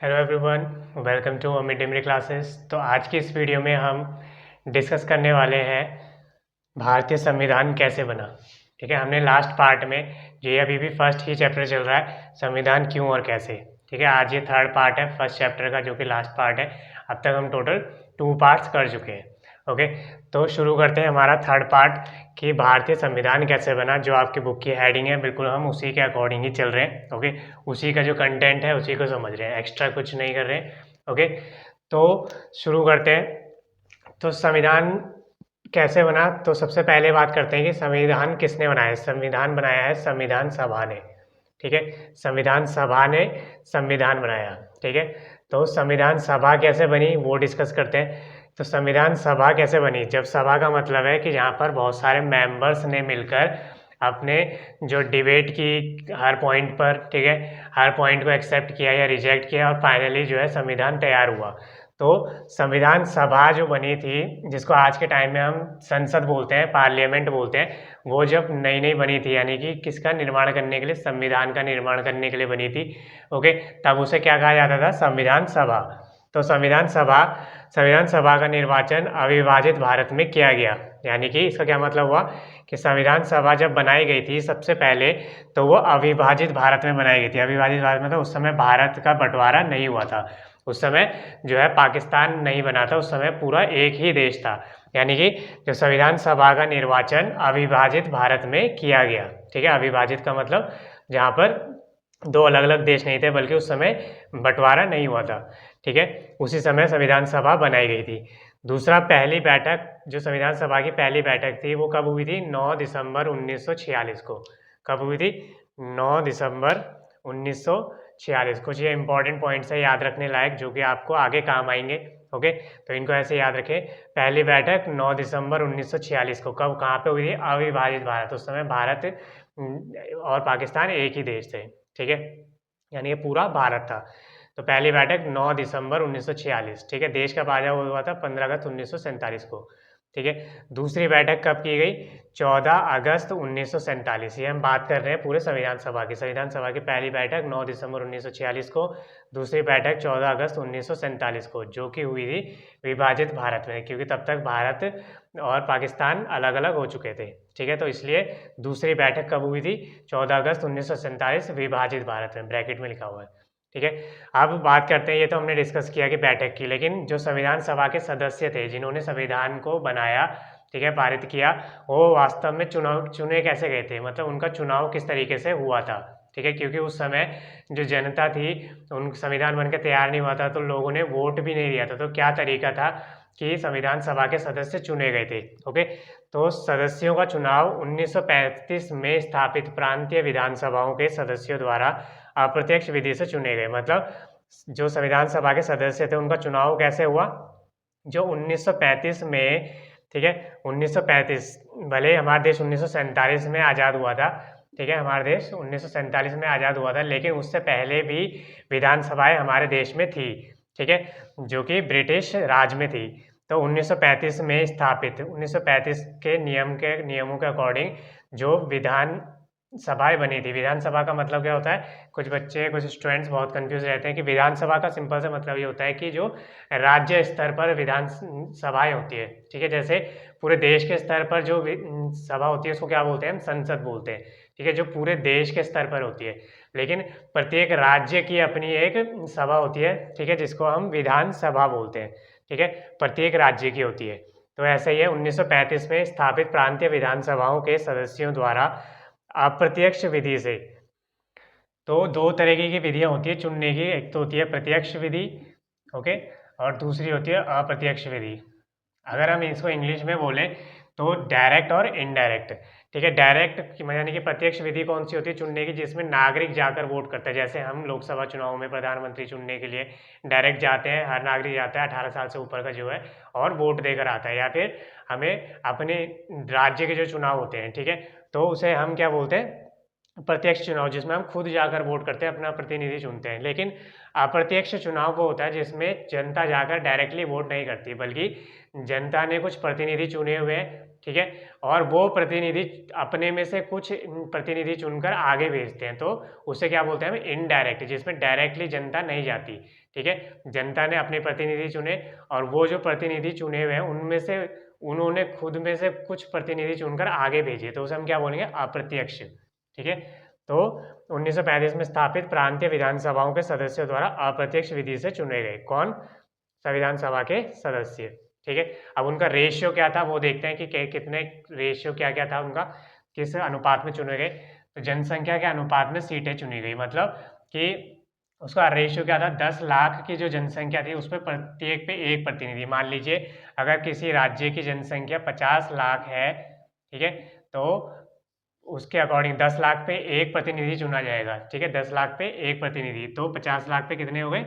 Hello everyone, welcome to mid day meal classes. तो आज की इस वीडियो में हम डिस्कस करने वाले हैं भारतीय संविधान कैसे बना। ठीक है, हमने लास्ट पार्ट में, ये अभी भी फर्स्ट ही चैप्टर चल रहा है, संविधान क्यों और कैसे। ठीक है, आज ये थर्ड पार्ट है फर्स्ट चैप्टर का, जो कि लास्ट पार्ट है। अब तक हम टोटल 2 पार्ट्स कर चुके हैं। ओके, तो शुरू करते हैं हमारा थर्ड पार्ट कि भारतीय संविधान कैसे बना। जो आपकी बुक की हेडिंग है, बिल्कुल हम उसी के अकॉर्डिंग ही चल रहे हैं। ओके, उसी का जो कंटेंट है उसी को समझ रहे हैं, एक्स्ट्रा कुछ नहीं कर रहे हैं। ओके, तो शुरू करते हैं। तो संविधान कैसे बना, तो सबसे पहले बात करते हैं कि संविधान किसने बनाया। संविधान बनाया है संविधान सभा ने। ठीक है, संविधान सभा ने संविधान बनाया। ठीक है, तो संविधान सभा कैसे बनी वो डिस्कस करते हैं। तो संविधान सभा कैसे बनी, जब सभा का मतलब है कि जहाँ पर बहुत सारे मेंबर्स ने मिलकर अपने जो डिबेट की हर पॉइंट पर, ठीक है, हर पॉइंट को एक्सेप्ट किया या रिजेक्ट किया और फाइनली जो है संविधान तैयार हुआ। तो संविधान सभा जो बनी थी, जिसको आज के टाइम में हम संसद बोलते हैं, पार्लियामेंट बोलते हैं, वो जब नई नई बनी थी, यानी कि किसका निर्माण करने के लिए, संविधान का निर्माण करने के लिए बनी थी। ओके, तब उसे क्या कहा जाता था, संविधान सभा। तो संविधान सभा का निर्वाचन अविभाजित भारत में किया गया। यानी कि इसका क्या मतलब हुआ कि संविधान सभा जब बनाई गई थी सबसे पहले, तो वो अविभाजित भारत में बनाई गई थी। अविभाजित भारत में तो उस समय भारत का बंटवारा नहीं हुआ था। उस समय जो है पाकिस्तान नहीं बना था, उस समय पूरा एक ही देश था। यानी कि जो संविधान सभा का निर्वाचन अविभाजित भारत में किया गया। ठीक है, अविभाजित का मतलब जहाँ पर दो अलग अलग देश नहीं थे, बल्कि उस समय बंटवारा नहीं हुआ था। ठीक है, उसी समय संविधान सभा बनाई गई थी। दूसरा, पहली बैठक, जो संविधान सभा की पहली बैठक थी वो कब हुई थी, 9 दिसंबर 1946 को। कब हुई थी, 9 दिसंबर 1946। कुछ ये इंपॉर्टेंट पॉइंट्स है याद रखने लायक, जो कि आपको आगे काम आएंगे। ओके, तो इनको ऐसे याद रखें। पहली बैठक 9 दिसंबर 1946 को, कब कहाँ पे हुई थी, अविभाजित भारत। उस समय भारत और पाकिस्तान एक ही देश थे। ठीक है, यानी ये पूरा भारत था। तो पहली बैठक 9 दिसंबर 1946। ठीक है, देश का आजाद हुआ था 15 अगस्त 1947 को। ठीक है, दूसरी बैठक कब की गई, 14 अगस्त 1947। ये हम बात कर रहे हैं पूरे संविधान सभा की। संविधान सभा की पहली बैठक 9 दिसंबर 1946 को, दूसरी बैठक 14 अगस्त 1947 को, जो कि हुई थी विभाजित भारत में, क्योंकि तब तक भारत और पाकिस्तान अलग अलग हो चुके थे। ठीक है, तो इसलिए दूसरी बैठक कब हुई थी, 14 अगस्त 1947, विभाजित भारत में, ब्रैकेट में लिखा हुआ है। ठीक है, अब बात करते हैं, ये तो हमने डिस्कस किया कि बैठक की, लेकिन जो संविधान सभा के सदस्य थे जिन्होंने संविधान को बनाया, ठीक है, पारित किया, वो वास्तव में चुने कैसे गए थे, मतलब उनका चुनाव किस तरीके से हुआ था। ठीक है, क्योंकि उस समय जो जनता थी, उन संविधान बनकर तैयार नहीं हुआ था, तो लोगों ने वोट भी नहीं दिया था। तो क्या तरीका था कि संविधान सभा के सदस्य चुने गए थे। ओके, तो सदस्यों का चुनाव 1935 में स्थापित प्रांतीय विधानसभाओं के सदस्यों द्वारा अप्रत्यक्ष विधि से चुने गए। मतलब जो संविधान सभा के सदस्य थे उनका चुनाव कैसे हुआ, जो 1935 में, ठीक है, 1935, भले हमारा देश 1947 में आज़ाद हुआ था। ठीक है, हमारा देश 1947 में आज़ाद हुआ था, लेकिन उससे पहले भी विधानसभाएं हमारे देश में थी। ठीक है, जो कि ब्रिटिश राज में थी। तो 1935 में स्थापित, 1935 के नियमों के अकॉर्डिंग जो विधान सभाएं बनी थी। विधानसभा का मतलब क्या होता है, कुछ बच्चे, कुछ स्टूडेंट्स बहुत कंफ्यूज रहते हैं कि विधानसभा का सिंपल से मतलब ये होता है कि जो राज्य स्तर पर विधान सभाएं होती है। ठीक है, जैसे पूरे देश के स्तर पर जो सभा होती है उसको क्या बोलते हैं, हम संसद बोलते हैं। ठीक है, जो पूरे देश के स्तर पर होती है, लेकिन प्रत्येक राज्य की अपनी एक सभा होती है। ठीक है, जिसको हम विधान सभा बोलते हैं। ठीक है, प्रत्येक राज्य की होती है। तो ऐसे ही है, 1935 में स्थापित प्रांतीय विधानसभाओं के सदस्यों द्वारा अप्रत्यक्ष विधि से, तो दो तरीके की विधियां होती है चुनने की। एक तो होती है प्रत्यक्ष विधि, ओके, और दूसरी होती है अप्रत्यक्ष विधि। अगर हम इसको इंग्लिश में बोलें तो डायरेक्ट और इनडायरेक्ट। ठीक है, डायरेक्ट यानी कि प्रत्यक्ष विधि कौन सी होती है चुनने की, जिसमें नागरिक जाकर वोट करता है। जैसे हम लोकसभा चुनाव में प्रधानमंत्री चुनने के लिए डायरेक्ट जाते हैं, हर नागरिक जाता है 18 साल से ऊपर का जो है, और वोट देकर आता है। या फिर हमें अपने राज्य के जो चुनाव होते हैं, ठीक है, तो उसे हम क्या बोलते हैं, प्रत्यक्ष चुनाव, जिसमें हम खुद जाकर वोट करते हैं, अपना प्रतिनिधि चुनते हैं। लेकिन अप्रत्यक्ष चुनाव वो होता है जिसमें जनता जाकर डायरेक्टली वोट नहीं करती, बल्कि जनता ने कुछ प्रतिनिधि चुने हुए हैं, ठीक है। और वो प्रतिनिधि अपने में से कुछ प्रतिनिधि चुनकर आगे भेजते हैं, तो उसे क्या बोलते हैं हम, इनडायरेक्ट, जिसमें डायरेक्टली जनता नहीं जाती, ठीक है। जनता ने अपने प्रतिनिधि चुने और वो जो प्रतिनिधि चुने हुए हैं उनमें से उन्होंने खुद में से कुछ प्रतिनिधि चुनकर आगे भेजे, तो उसे हम क्या बोलेंगे, अप्रत्यक्ष, ठीक है। तो 1935 में स्थापित प्रांतीय विधानसभाओं के सदस्यों द्वारा अप्रत्यक्ष विधि से चुने गए। कौन? संविधान सभा के सदस्य, ठीक है। अब उनका रेशियो क्या था वो देखते हैं कि कितने रेशियो क्या क्या था उनका, किस अनुपात में चुने गए। तो जनसंख्या के अनुपात में सीटें चुनी गई, मतलब कि उसका रेशियो क्या था, 10 लाख की जो जनसंख्या थी उस पर प्रत्येक पे एक प्रतिनिधि। मान लीजिए अगर किसी राज्य की जनसंख्या 50 लाख है, ठीक है, तो उसके अकॉर्डिंग 10 लाख पे एक प्रतिनिधि चुना जाएगा, ठीक है। 10 लाख पे एक प्रतिनिधि, तो 50 लाख पे कितने हो गए,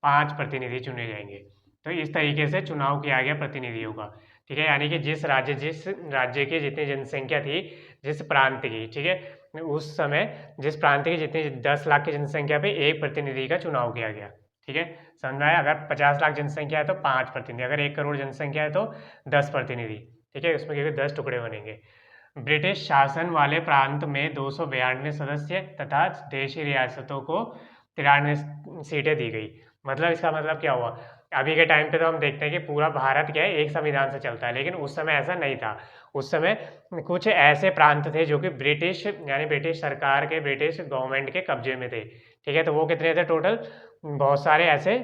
5 प्रतिनिधि चुने जाएंगे। तो इस तरीके से चुनाव किया गया प्रतिनिधियों का, ठीक है। यानी कि जिस राज्य की जितनी जनसंख्या थी, जिस प्रांत की, ठीक है, उस समय जिस प्रांत की जितनी 10 लाख की जनसंख्या पे एक प्रतिनिधि का चुनाव किया गया, ठीक है। समझ में आया? अगर 50 लाख जनसंख्या है तो 5 प्रतिनिधि, अगर 1 करोड़ जनसंख्या है तो 10 प्रतिनिधि, ठीक है। उसमें क्योंकि 10 टुकड़े बनेंगे। ब्रिटिश शासन वाले प्रांत में 292 सदस्य तथा देशी रियासतों को 93 सीटें दी गई। मतलब इसका मतलब क्या हुआ, अभी के टाइम पे तो हम देखते हैं कि पूरा भारत क्या है, एक संविधान से चलता है, लेकिन उस समय ऐसा नहीं था। उस समय कुछ ऐसे प्रांत थे जो कि ब्रिटिश यानी ब्रिटिश सरकार के, ब्रिटिश गवर्नमेंट के कब्जे में थे, ठीक है। तो वो कितने थे टोटल, बहुत सारे ऐसे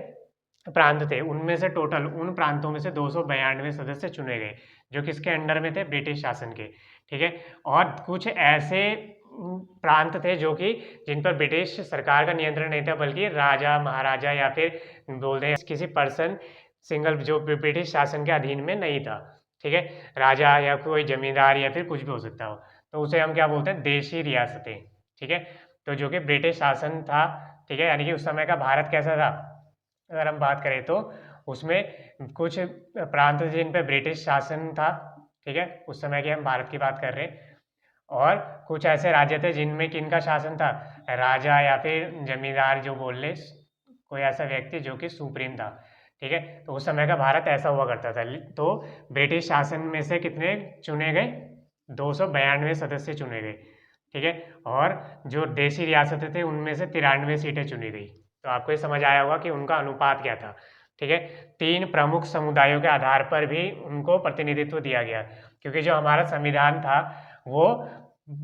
प्रांत थे, उनमें से टोटल उन प्रांतों में से 292 सदस्य चुने गए जो किसके अंडर में थे, ब्रिटिश शासन के, ठीक है। और कुछ ऐसे प्रांत थे जो कि जिन पर ब्रिटिश सरकार का नियंत्रण नहीं था, बल्कि राजा महाराजा या फिर बोलते हैं किसी पर्सन सिंगल जो ब्रिटिश शासन के अधीन में नहीं था, ठीक है। राजा या कोई जमींदार या फिर कुछ भी हो सकता हो, तो उसे हम क्या बोलते हैं, देशी रियासतें, ठीक है। तो जो कि ब्रिटिश शासन था, ठीक है, यानी कि उस समय का भारत कैसा था, अगर हम बात करें तो उसमें कुछ प्रांत थे जिन पर ब्रिटिश शासन था, ठीक है, उस समय की हम भारत की बात कर रहे हैं। और कुछ ऐसे राज्य थे जिनमें किनका शासन था, राजा या फिर जमींदार जो बोल ले, कोई ऐसा व्यक्ति जो कि सुप्रीम था, ठीक है। तो उस समय का भारत ऐसा हुआ करता था। तो ब्रिटिश शासन में से कितने चुने गए, 292 सदस्य चुने गए, ठीक है। और जो देशी रियासतें थे उनमें से 93 सीटें चुनी गई। तो आपको ये समझ आया होगा कि उनका अनुपात क्या था, ठीक है। 3 प्रमुख समुदायों के आधार पर भी उनको प्रतिनिधित्व दिया गया, क्योंकि जो हमारा संविधान था वो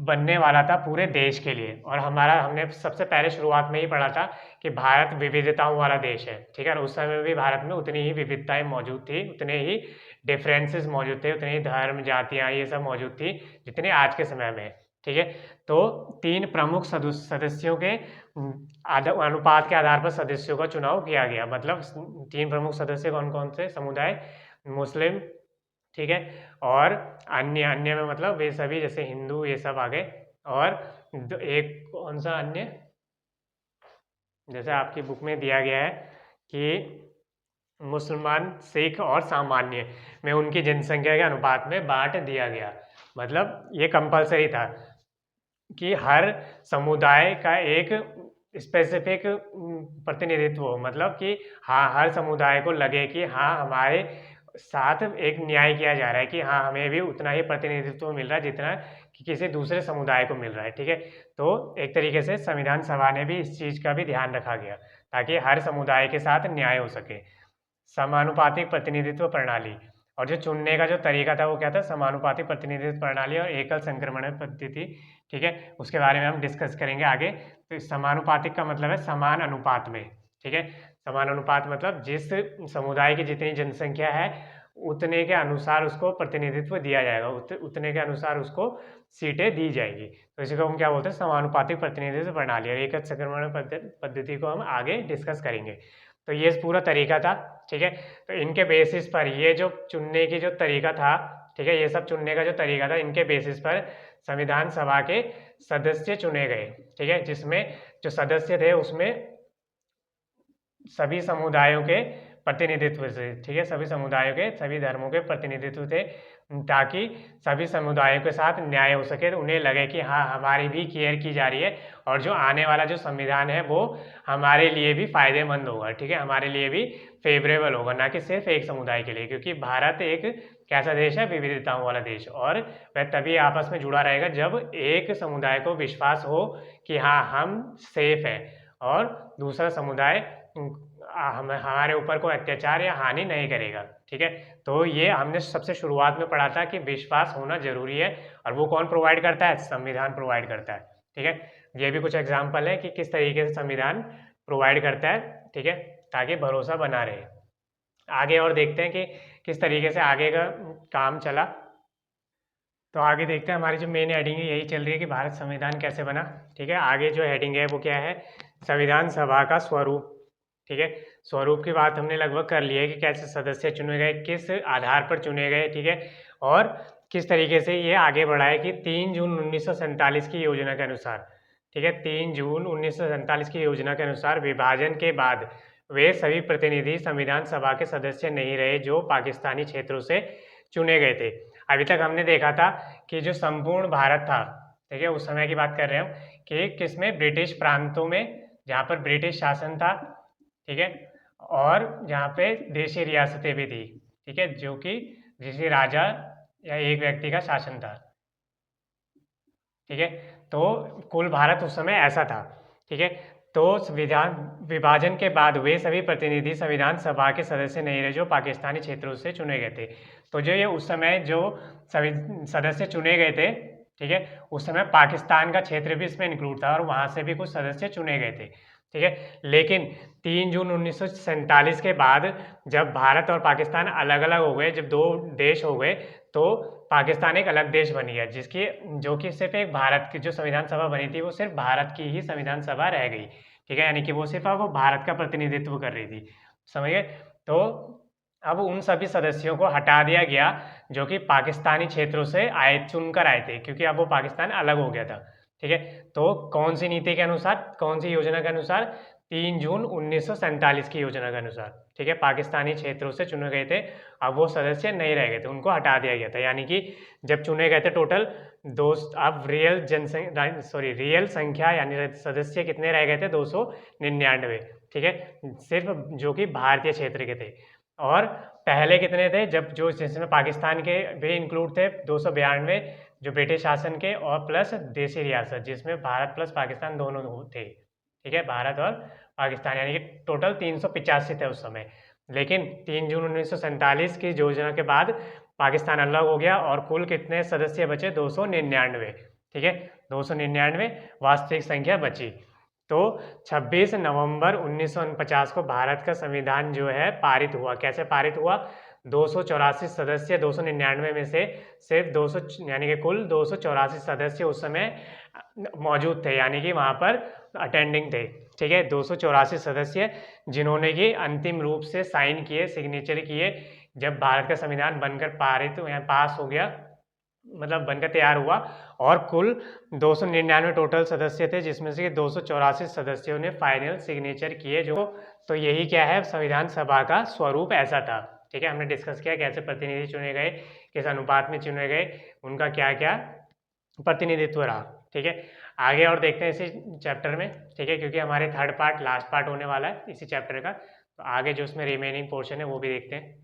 बनने वाला था पूरे देश के लिए। और हमने सबसे पहले शुरुआत में ही पढ़ा था कि भारत विविधताओं वाला देश है, ठीक है। और उस समय भी भारत में उतनी ही विविधताएं मौजूद थी, उतने ही डिफरेंसेस मौजूद थे, उतने ही धर्म जातियाँ ये सब मौजूद थी जितने आज के समय में, ठीक है। तो 3 प्रमुख सदस्यों के अनुपात के आधार पर सदस्यों का चुनाव किया गया। मतलब 3 प्रमुख सदस्य कौन कौन से समुदाय, मुस्लिम, ठीक है, और अन्य अन्य में मतलब वे सभी जैसे हिंदू ये सब आ गए। और एक कौन सा अन्य, जैसे आपकी बुक में दिया गया है कि मुसलमान, सिख और सामान्य में उनकी जनसंख्या के अनुपात में बांट दिया गया। मतलब ये कंपलसरी था कि हर समुदाय का एक स्पेसिफिक प्रतिनिधित्व हो, मतलब कि हाँ हर समुदाय को लगे कि हाँ हमारे साथ एक न्याय किया जा रहा है, कि हाँ हमें भी उतना ही प्रतिनिधित्व मिल रहा है जितना कि किसी दूसरे समुदाय को मिल रहा है, ठीक है। तो एक तरीके से संविधान सभा ने भी इस चीज़ का भी ध्यान रखा गया ताकि हर समुदाय के साथ न्याय हो सके। समानुपातिक प्रतिनिधित्व प्रणाली, और जो चुनने का जो तरीका था वो क्या था, समानुपातिक प्रतिनिधित्व प्रणाली और एकल संक्रमण पद्धति, ठीक है। उसके बारे में हम डिस्कस करेंगे आगे। तो समानुपातिक का मतलब है समान अनुपात में, ठीक है। समान अनुपात मतलब जिस समुदाय की जितनी जनसंख्या है उतने के अनुसार उसको प्रतिनिधित्व दिया जाएगा, उतने के अनुसार उसको सीटें दी जाएगी। तो इसी को हम क्या बोलते हैं, समानुपातिक प्रतिनिधित्व प्रणाली। और एकल संक्रमण पद्धति को हम आगे डिस्कस करेंगे। तो ये पूरा तरीका था, ठीक है। तो इनके बेसिस पर ये जो चुनने की जो तरीका था, ठीक है, ये सब चुनने का जो तरीका था, इनके बेसिस पर संविधान सभा के सदस्य चुने गए, ठीक है। जिसमें जो सदस्य थे उसमें सभी समुदायों के प्रतिनिधित्व से, ठीक है, सभी समुदायों के, सभी धर्मों के प्रतिनिधित्व थे। ताकि सभी समुदायों के साथ न्याय हो सके, उन्हें लगे कि हाँ हमारी भी केयर की जा रही है और जो आने वाला जो संविधान है वो हमारे लिए भी फायदेमंद होगा, ठीक है, हमारे लिए भी फेवरेबल होगा, ना कि सिर्फ एक समुदाय के लिए, क्योंकि भारत एक कैसा देश है, विविधताओं वाला देश, और वह तभी आपस में जुड़ा रहेगा जब एक समुदाय को विश्वास हो कि हाँ हम सेफ है और दूसरा समुदाय हमारे ऊपर कोई अत्याचार या हानि नहीं करेगा, ठीक है। तो ये हमने सबसे शुरुआत में पढ़ा था कि विश्वास होना जरूरी है, और वो कौन प्रोवाइड करता है, संविधान प्रोवाइड करता है, ठीक है। ये भी कुछ एग्जाम्पल है कि किस तरीके से संविधान प्रोवाइड करता है, ठीक है, ताकि भरोसा बना रहे। आगे और देखते हैं कि किस तरीके से आगे का काम चला। तो आगे देखते हैं, हमारी जो मेन हेडिंग है यही चल रही है कि भारत संविधान कैसे बना, ठीक है। आगे जो हेडिंग है वो क्या है, संविधान सभा का स्वरूप, ठीक है। स्वरूप की बात हमने लगभग कर ली है कि कैसे सदस्य चुने गए, किस आधार पर चुने गए, ठीक है, और किस तरीके से ये आगे बढ़ा है कि 3 जून 1947 की योजना के अनुसार, ठीक है, 3 जून 1947 की योजना के अनुसार विभाजन के बाद वे सभी प्रतिनिधि संविधान सभा के सदस्य नहीं रहे जो पाकिस्तानी क्षेत्रों से चुने गए थे। अभी तक हमने देखा था कि जो संपूर्ण भारत था, ठीक है, उस समय की बात कर रहे हो कि किसमें, ब्रिटिश प्रांतों में, जहाँ पर ब्रिटिश शासन था, ठीक है, और जहाँ पे देशी रियासतें भी थी, ठीक है, जो कि किसी राजा या एक व्यक्ति का शासन था, ठीक है। तो कुल भारत उस समय ऐसा था, ठीक है। तो विभाजन के बाद वे सभी प्रतिनिधि संविधान सभा के सदस्य नहीं रहे जो पाकिस्तानी क्षेत्रों से चुने गए थे। तो जो ये उस समय जो सदस्य चुने गए थे, ठीक है, उस समय पाकिस्तान का क्षेत्र भी इसमें इंक्लूड था और वहाँ से भी कुछ सदस्य चुने गए थे, ठीक है। लेकिन 3 जून 1947 के बाद जब भारत और पाकिस्तान अलग अलग हो गए, जब दो देश हो गए, तो पाकिस्तान एक अलग देश बन गया, जिसकी जो कि सिर्फ एक भारत की जो संविधान सभा बनी थी वो सिर्फ भारत की ही संविधान सभा रह गई, ठीक है, यानी कि वो सिर्फ अब वो भारत का प्रतिनिधित्व कर रही थी, समझ गए। तो अब उन सभी सदस्यों को हटा दिया गया जो कि पाकिस्तानी क्षेत्रों से चुनकर आए थे, क्योंकि अब वो पाकिस्तान अलग हो गया था, ठीक है। तो कौन सी नीति के अनुसार, कौन सी योजना के अनुसार, 3 जून 1947 की योजना के अनुसार, ठीक है, पाकिस्तानी क्षेत्रों से चुने गए थे, अब वो सदस्य नहीं रह गए थे, उनको हटा दिया गया था, यानी कि जब चुने गए थे टोटल अब रियल संख्या यानी सदस्य कितने रह गए थे, 299, ठीक है, सिर्फ जो कि भारतीय क्षेत्र के थे। और पहले कितने थे, जब जो जिसमें पाकिस्तान के भी इंक्लूड थे 292 जो ब्रिटिश शासन के, और प्लस देशी रियासत जिसमें भारत प्लस पाकिस्तान दोनों थे, ठीक है, भारत और पाकिस्तान, यानी कि टोटल 385 थे उस समय। लेकिन 3 जून 1947 की योजना के बाद पाकिस्तान अलग हो गया और कुल कितने सदस्य बचे, 299, ठीक है, 299 वास्तविक संख्या बची। तो 26 नवंबर 1949 को भारत का संविधान जो है पारित हुआ। कैसे पारित हुआ, 284 सदस्य 299 में से सिर्फ 200 यानी कि कुल 284 सदस्य उस समय मौजूद थे, यानी कि वहाँ पर अटेंडिंग थे, ठीक है, 284 सदस्य जिन्होंने कि अंतिम रूप से साइन किए, सिग्नेचर किए, जब भारत का संविधान बनकर पास हो गया, मतलब बनकर तैयार हुआ। और कुल 299 टोटल सदस्य थे, जिसमें से 284 सदस्यों ने फाइनल सिग्नेचर किए। जो तो यही क्या है, संविधान सभा का स्वरूप ऐसा था, ठीक है। हमने डिस्कस किया कैसे प्रतिनिधि चुने गए, किस अनुपात में चुने गए, उनका क्या क्या प्रतिनिधित्व रहा, ठीक है। आगे और देखते हैं इसी चैप्टर में, ठीक है, क्योंकि हमारे थर्ड पार्ट लास्ट पार्ट होने वाला है इसी चैप्टर का, तो आगे जो उसमें रिमेनिंग पोर्शन है वो भी देखते हैं।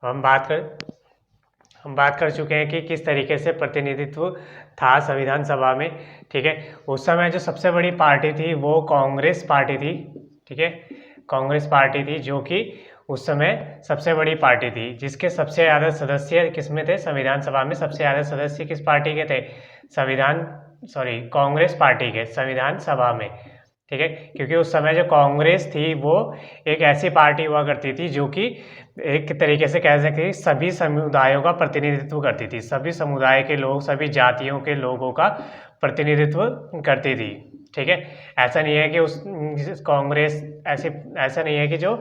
हम बात कर चुके हैं कि किस तरीके से प्रतिनिधित्व था संविधान सभा में, ठीक है। उस समय जो सबसे बड़ी पार्टी थी वो कांग्रेस पार्टी थी, ठीक है, कांग्रेस पार्टी थी जो कि उस समय सबसे बड़ी पार्टी थी, जिसके सबसे ज़्यादा सदस्य किसमें थे, संविधान सभा में सबसे ज़्यादा सदस्य किस पार्टी के थे, कांग्रेस पार्टी के संविधान सभा में, ठीक है। क्योंकि उस समय जो कांग्रेस थी वो एक ऐसी पार्टी हुआ करती थी जो कि एक तरीके से कह सकते हैं सभी समुदायों का प्रतिनिधित्व करती थी, सभी समुदाय के लोग, सभी जातियों के लोगों का प्रतिनिधित्व करती थी, ठीक है। ऐसा नहीं है कि कांग्रेस ऐसा नहीं है कि जो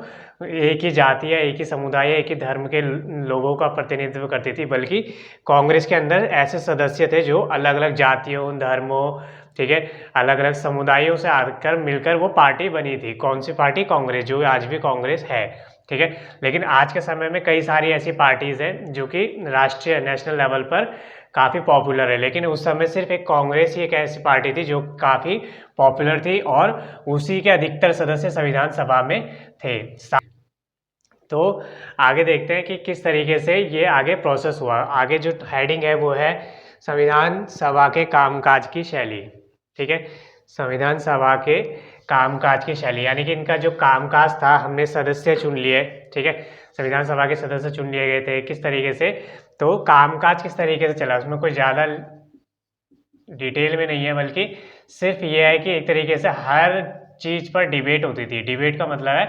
एक ही जाति या एक ही समुदाय या एक ही धर्म के लोगों का प्रतिनिधित्व करती थी, बल्कि कांग्रेस के अंदर ऐसे सदस्य थे जो अलग अलग जातियों, धर्मों, ठीक है, अलग अलग समुदायों से आकर मिलकर वो पार्टी बनी थी। कौन सी पार्टी, कांग्रेस, जो आज भी कांग्रेस है, ठीक है। लेकिन आज के समय में कई सारी ऐसी पार्टीज़ हैं जो कि राष्ट्रीय नेशनल लेवल पर काफ़ी पॉपुलर है, लेकिन उस समय सिर्फ एक कांग्रेस ही एक ऐसी पार्टी थी जो काफ़ी पॉपुलर थी और उसी के अधिकतर सदस्य संविधान सभा में थे। तो आगे देखते हैं कि किस तरीके से ये आगे प्रोसेस हुआ। आगे जो हेडिंग है वो है संविधान सभा के कामकाज की शैली। ठीक है, संविधान सभा के कामकाज की शैली, यानी कि इनका जो कामकाज था, हमने सदस्य चुन लिए। ठीक है, संविधान सभा के सदस्य चुन लिए गए थे किस तरीके से, तो कामकाज किस तरीके से चला, उसमें कोई ज़्यादा डिटेल में नहीं है, बल्कि सिर्फ ये है कि एक तरीके से हर चीज़ पर डिबेट होती थी। डिबेट का मतलब है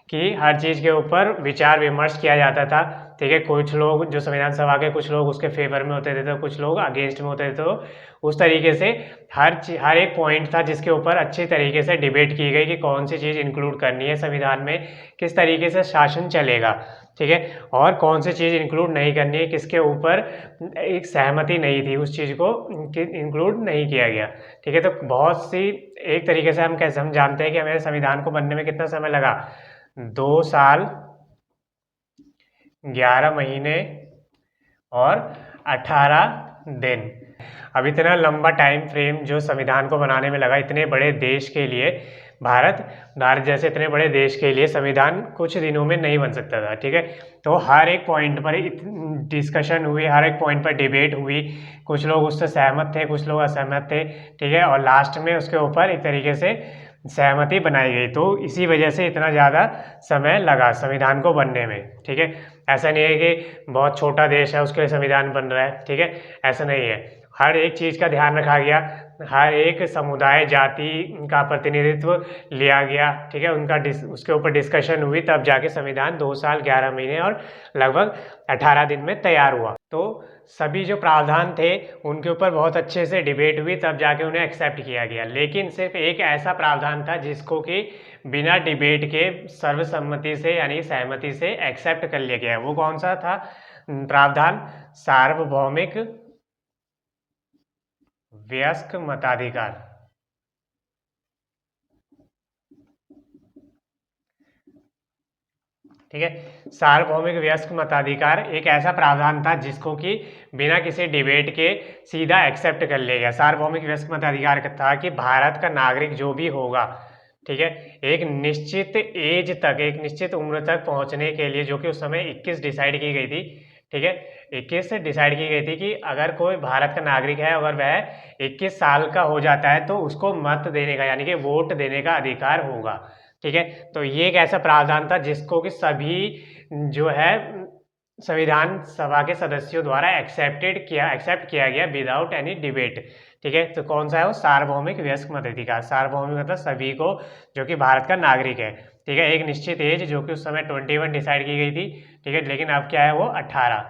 कि हर चीज़ के ऊपर विचार विमर्श किया जाता था। ठीक है, कुछ लोग जो संविधान सभा के कुछ लोग उसके फेवर में होते थे तो कुछ लोग अगेंस्ट में होते थे, तो उस तरीके से हर एक पॉइंट था जिसके ऊपर अच्छी तरीके से डिबेट की गई कि कौन सी चीज़ इंक्लूड करनी है संविधान में, किस तरीके से शासन चलेगा। ठीक है, और कौन सी चीज़ इंक्लूड नहीं करनी है, किसके ऊपर एक सहमति नहीं थी, उस चीज़ को इंक्लूड नहीं किया गया। ठीक है, तो बहुत सी एक तरीके से हम जानते हैं कि हमें संविधान को बनने में कितना समय लगा, 2 साल 11 महीने और 18 दिन। अब इतना लंबा टाइम फ्रेम जो संविधान को बनाने में लगा, इतने बड़े देश के लिए, भारत जैसे इतने बड़े देश के लिए संविधान कुछ दिनों में नहीं बन सकता था। ठीक है, तो हर एक पॉइंट पर डिस्कशन हुई, हर एक पॉइंट पर डिबेट हुई, कुछ लोग उससे सहमत थे, कुछ लोग असहमत थे। ठीक है, और लास्ट में उसके ऊपर एक तरीके से सहमति बनाई गई, तो इसी वजह से इतना ज़्यादा समय लगा संविधान को बनने में। ठीक है, ऐसा नहीं है कि बहुत छोटा देश है उसके लिए संविधान बन रहा है। ठीक है, ऐसा नहीं है, हर एक चीज़ का ध्यान रखा गया, हर एक समुदाय जाति का प्रतिनिधित्व लिया गया। ठीक है, उसके ऊपर डिस्कशन हुई, तब जाके संविधान 2 साल 11 महीने और लगभग 18 दिन में तैयार हुआ। तो सभी जो प्रावधान थे उनके ऊपर बहुत अच्छे से डिबेट हुई, तब जाके उन्हें एक्सेप्ट किया गया। लेकिन सिर्फ एक ऐसा प्रावधान था जिसको कि बिना डिबेट के सर्वसम्मति से यानी सहमति से एक्सेप्ट कर लिया गया। वो कौन सा था प्रावधान? सार्वभौमिक वयस्क मताधिकार। ठीक है, सार्वभौमिक वयस्क मताधिकार एक ऐसा प्रावधान था जिसको कि बिना किसी डिबेट के सीधा एक्सेप्ट कर लिया गया। सार्वभौमिक वयस्क मताधिकार का था कि भारत का नागरिक जो भी होगा, ठीक है, एक निश्चित एज तक, एक निश्चित उम्र तक पहुंचने के लिए, जो कि उस समय 21 डिसाइड की गई थी। ठीक है, 21 से डिसाइड की गई थी कि अगर कोई भारत का नागरिक है, अगर वह 21 साल का हो जाता है तो उसको मत देने का यानी कि वोट देने का अधिकार होगा। ठीक है, तो ये एक ऐसा प्रावधान था जिसको कि सभी जो है संविधान सभा के सदस्यों द्वारा एक्सेप्ट किया गया विदाउट एनी डिबेट। ठीक है, तो कौन सा है वो? सार्वभौमिक वयस्क मताधिकार। सार्वभौमिक मतलब सभी को जो कि भारत का नागरिक है। ठीक है, एक निश्चित एज जो कि उस समय 21 डिसाइड की गई थी। ठीक है, लेकिन अब क्या है वो 18।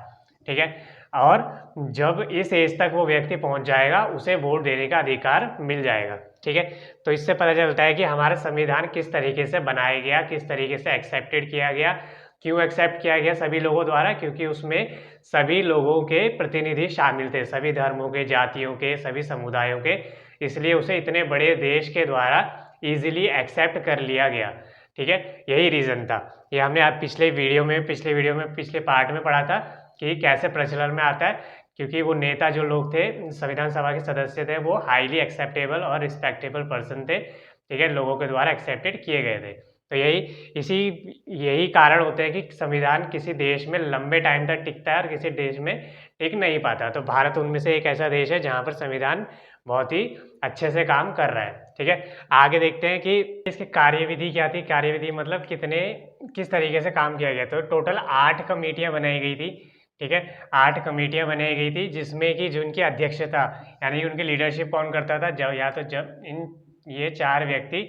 ठीक है, और जब इस एज तक वो व्यक्ति पहुंच जाएगा उसे वोट देने का अधिकार मिल जाएगा। ठीक है, तो इससे पता चलता है कि हमारा संविधान किस तरीके से बनाया गया, किस तरीके से एक्सेप्टेड किया गया। क्यों एक्सेप्ट किया गया सभी लोगों द्वारा? क्योंकि उसमें सभी लोगों के प्रतिनिधि शामिल थे, सभी धर्मों के, जातियों के, सभी समुदायों के, इसलिए उसे इतने बड़े देश के द्वारा इजीली एक्सेप्ट कर लिया गया। ठीक है, यही रीज़न था। ये हमने आप पिछले पार्ट में पढ़ा था कि कैसे प्रचलन में आता है, क्योंकि वो नेता जो लोग थे, संविधान सभा के सदस्य थे, वो हाईली एक्सेप्टेबल और रिस्पेक्टेबल पर्सन थे। ठीक है, लोगों के द्वारा एक्सेप्टेड किए गए थे। तो यही कारण होते हैं कि संविधान किसी देश में लंबे टाइम तक टिकता है और किसी देश में टिक नहीं पाता। तो भारत उनमें से एक ऐसा देश है जहाँ पर संविधान बहुत ही अच्छे से काम कर रहा है। ठीक है, आगे देखते हैं कि इसकी कार्यविधि क्या थी। कार्यविधि मतलब किस तरीके से काम किया गया। तो टोटल 8 कमेटियाँ बनाई गई थी। ठीक है, 8 कमेटियाँ बनाई गई थी, जिसमें कि जिनकी अध्यक्षता यानी कि उनकी लीडरशिप कौन करता था? जब ये 4 व्यक्ति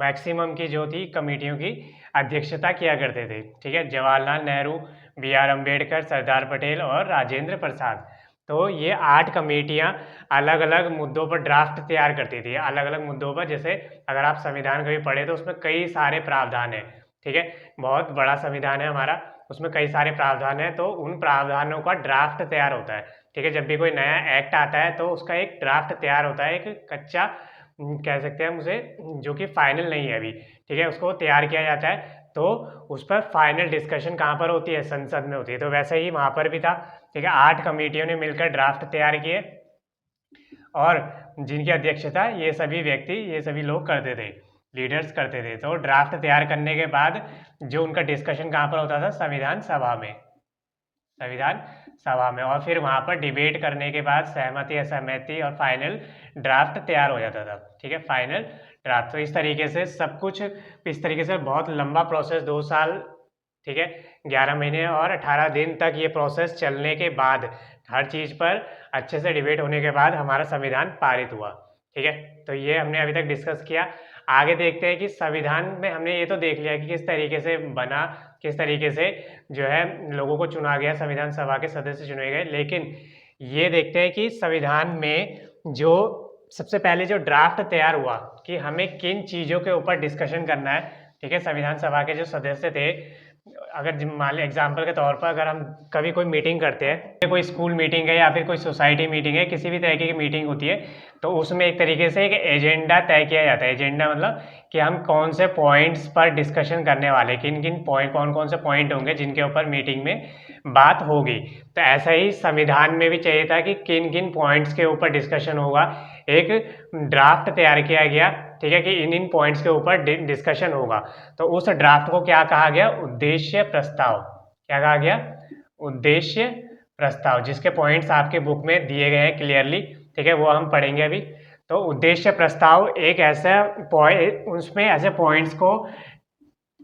मैक्सिमम की जो थी कमेटियों की अध्यक्षता किया करते थे। ठीक है, जवाहरलाल नेहरू, B.R. अम्बेडकर, सरदार पटेल और राजेंद्र प्रसाद। तो ये 8 कमेटियाँ अलग अलग मुद्दों पर ड्राफ्ट तैयार करती थी, अलग अलग मुद्दों पर। जैसे अगर आप संविधान कभी पढ़े तो उसमें कई सारे प्रावधान हैं। ठीक है, बहुत बड़ा संविधान है हमारा, उसमें कई सारे प्रावधान हैं, तो उन प्रावधानों का ड्राफ्ट तैयार होता है। ठीक है, जब भी कोई नया एक्ट आता है तो उसका एक ड्राफ्ट तैयार होता है, एक कच्चा कह सकते हैं हम उसे, जो कि फाइनल नहीं है अभी। ठीक है, उसको तैयार किया जाता है, तो उस पर फाइनल डिस्कशन कहाँ पर होती है, संसद में होती है। तो वैसे ही वहाँ पर भी था, ठीक है। 8 कमेटियों ने मिलकर ड्राफ्ट तैयार किए और जिनकी अध्यक्षता ये सभी व्यक्ति, ये सभी लोग करते थे, लीडर्स करते थे। तो ड्राफ्ट तैयार करने के बाद जो उनका डिस्कशन कहाँ पर होता था, संविधान सभा में, संविधान सभा में। और फिर वहाँ पर डिबेट करने के बाद सहमति असहमति और फाइनल ड्राफ्ट तैयार हो जाता था, ठीक है, फाइनल ड्राफ्ट। तो इस तरीके से सब कुछ, इस तरीके से बहुत लंबा प्रोसेस, 2 साल, ठीक है, 11 महीने और 18 दिन तक ये प्रोसेस चलने के बाद, हर चीज़ पर अच्छे से डिबेट होने के बाद हमारा संविधान पारित हुआ, ठीक है। तो ये हमने अभी तक डिस्कस किया। आगे देखते हैं कि संविधान में हमने ये तो देख लिया कि किस तरीके से बना, किस तरीके से जो है लोगों को चुना गया, संविधान सभा के सदस्य चुने गए। लेकिन ये देखते हैं कि संविधान में जो सबसे पहले जो ड्राफ्ट तैयार हुआ कि हमें किन चीज़ों के ऊपर डिस्कशन करना है, ठीक है। संविधान सभा के जो सदस्य थे, अगर मान लीजिए एग्जाम्पल के तौर पर अगर हम कभी कोई मीटिंग करते हैं, कोई स्कूल मीटिंग है या फिर कोई सोसाइटी मीटिंग है, किसी भी तरीके की मीटिंग होती है, तो उसमें एक तरीके से एक एजेंडा तय किया जाता है। एजेंडा मतलब कि हम कौन से पॉइंट्स पर डिस्कशन करने वाले, किन किन पॉइंट, कौन कौन से पॉइंट होंगे जिनके ऊपर मीटिंग में बात होगी। तो ऐसा ही संविधान में भी चाहिए था कि किन किन पॉइंट्स के ऊपर डिस्कशन होगा। एक ड्राफ्ट तैयार किया गया, ठीक है, कि इन पॉइंट्स के ऊपर डिस्कशन होगा। तो उस ड्राफ्ट को क्या कहा गया, उद्देश्य प्रस्ताव। क्या कहा गया, उद्देश्य प्रस्ताव, जिसके पॉइंट्स आपके बुक में दिए गए हैं क्लियरली, ठीक है, वो हम पढ़ेंगे अभी। तो उद्देश्य प्रस्ताव एक ऐसा पॉइंट, उसमें ऐसे पॉइंट्स को